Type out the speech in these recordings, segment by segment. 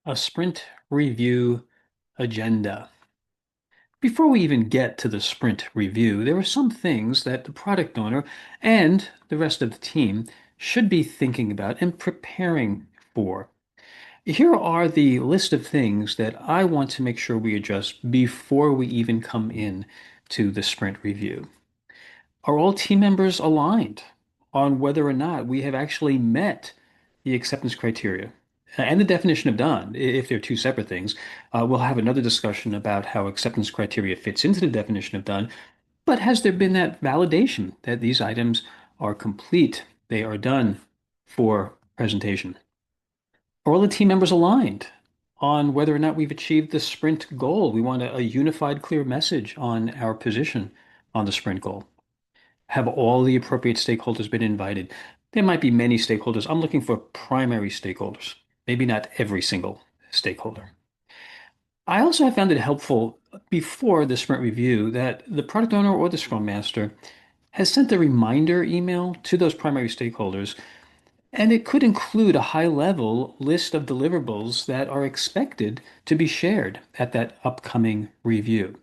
A sprint review agenda. Before we even get to the sprint review, there are some things that the product owner and the rest of the team should be thinking about and preparing for. Here are the list of things that I want to make sure we address before we even come in to the sprint review. Are all team members aligned on whether or not we have actually met the acceptance criteria and the definition of done? If they're two separate things, we'll have another discussion about how acceptance criteria fits into the definition of done. But has there been that validation that these items are complete, they are done for presentation? Are all the team members aligned on whether or not we've achieved the sprint goal? We want a unified, clear message on our position on the sprint goal. Have all the appropriate stakeholders been invited? There might be many stakeholders. I'm looking for primary stakeholders, maybe not every single stakeholder. I also have found it helpful before the sprint review that the product owner or the Scrum Master has sent a reminder email to those primary stakeholders, and it could include a high-level list of deliverables that are expected to be shared at that upcoming review.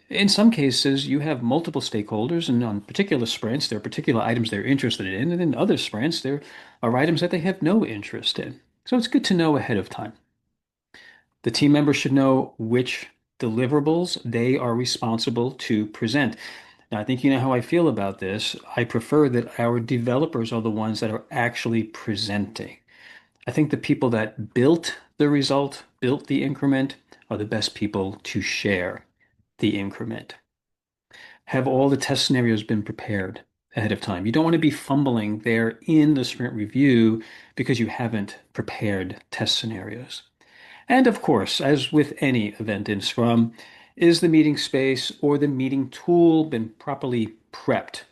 In some cases, you have multiple stakeholders, and on particular sprints, there are particular items they're interested in, and in other sprints, there are items that they have no interest in. So it's good to know ahead of time. The team members should know which deliverables they are responsible to present. Now, I think you know how I feel about this. I prefer that our developers are the ones that are actually presenting. I think the people that built the result, built the increment, are the best people to share the increment. Have all the test scenarios been prepared ahead of time? You don't want to be fumbling there in the sprint review because you haven't prepared test scenarios. And of course, as with any event in Scrum, is the meeting space or the meeting tool been properly prepped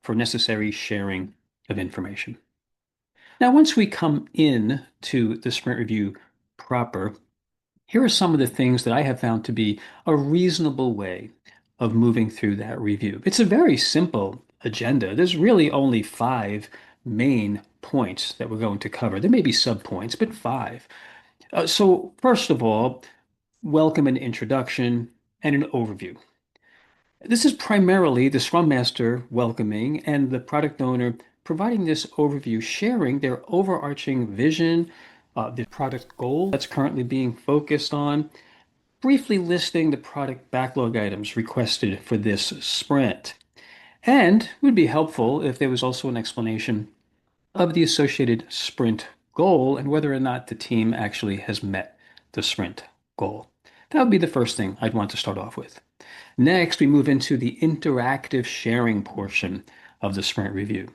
for necessary sharing of information? Now, once we come in to the sprint review proper, here are some of the things that I have found to be a reasonable way of moving through that review. It's a very simple agenda. There's really only five main points that we're going to cover. There may be subpoints, but five. So first of all, welcome and introduction and an overview. This is primarily the Scrum Master welcoming and the product owner providing this overview, sharing their overarching vision, the product goal that's currently being focused on, briefly listing the product backlog items requested for this sprint. And it would be helpful if there was also an explanation of the associated sprint goal and whether or not the team actually has met the sprint goal. That would be the first thing I'd want to start off with. Next, we move into the interactive sharing portion of the sprint review.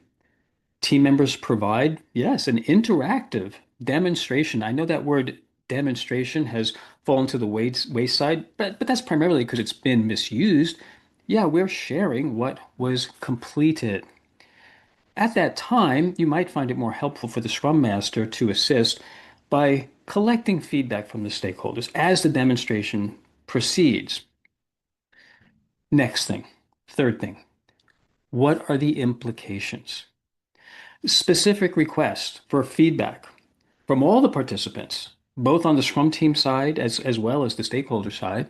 Team members provide, yes, an interactive demonstration. I know that word demonstration has fallen to the wayside, but that's primarily because it's been misused. Yeah, we're sharing what was completed. At that time, you might find it more helpful for the Scrum Master to assist by collecting feedback from the stakeholders as the demonstration proceeds. Next thing, third thing, what are the implications? Specific requests for feedback from all the participants, both on the Scrum team side as well as the stakeholder side,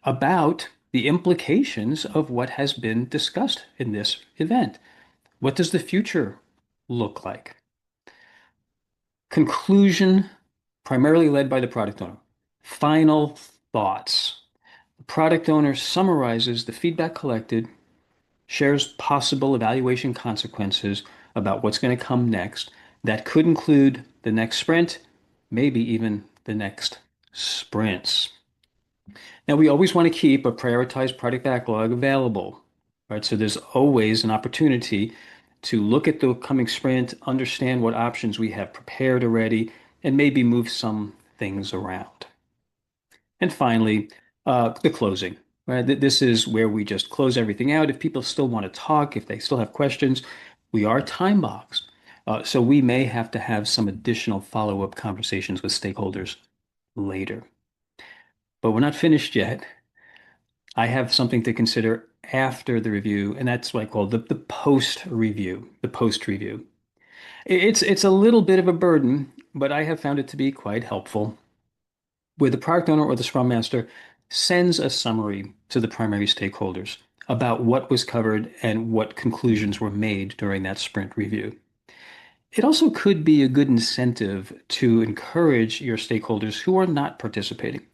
about the implications of what has been discussed in this event. What does the future look like? Conclusion, primarily led by the product owner. Final thoughts. The product owner summarizes the feedback collected, shares possible evaluation consequences about what's going to come next. That could include the next sprint, maybe even the next sprints. Now, we always want to keep a prioritized product backlog available, right? So there's always an opportunity to look at the coming sprint, understand what options we have prepared already, and maybe move some things around. And finally, the closing. Right? This is where we just close everything out. If people still want to talk, if they still have questions, we are time boxed. So we may have to have some additional follow-up conversations with stakeholders later. But we're not finished yet. I have something to consider after the review, and that's what I call the post review, the post review. It's a little bit of a burden, but I have found it to be quite helpful. where the product owner or the Scrum Master sends a summary to the primary stakeholders about what was covered and what conclusions were made during that sprint review. It also could be a good incentive to encourage your stakeholders who are not participating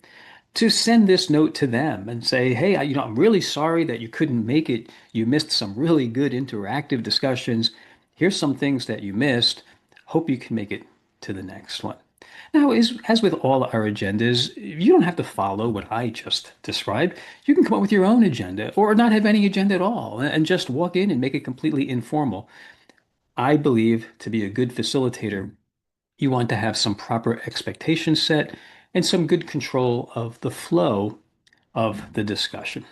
to send this note to them and say, hey, I'm really sorry that you couldn't make it. You missed some really good interactive discussions. Here's some things that you missed. Hope you can make it to the next one. Now, as with all our agendas, you don't have to follow what I just described. You can come up with your own agenda or not have any agenda at all and just walk in and make it completely informal. I believe to be a good facilitator, you want to have some proper expectations set and some good control of the flow of the discussion.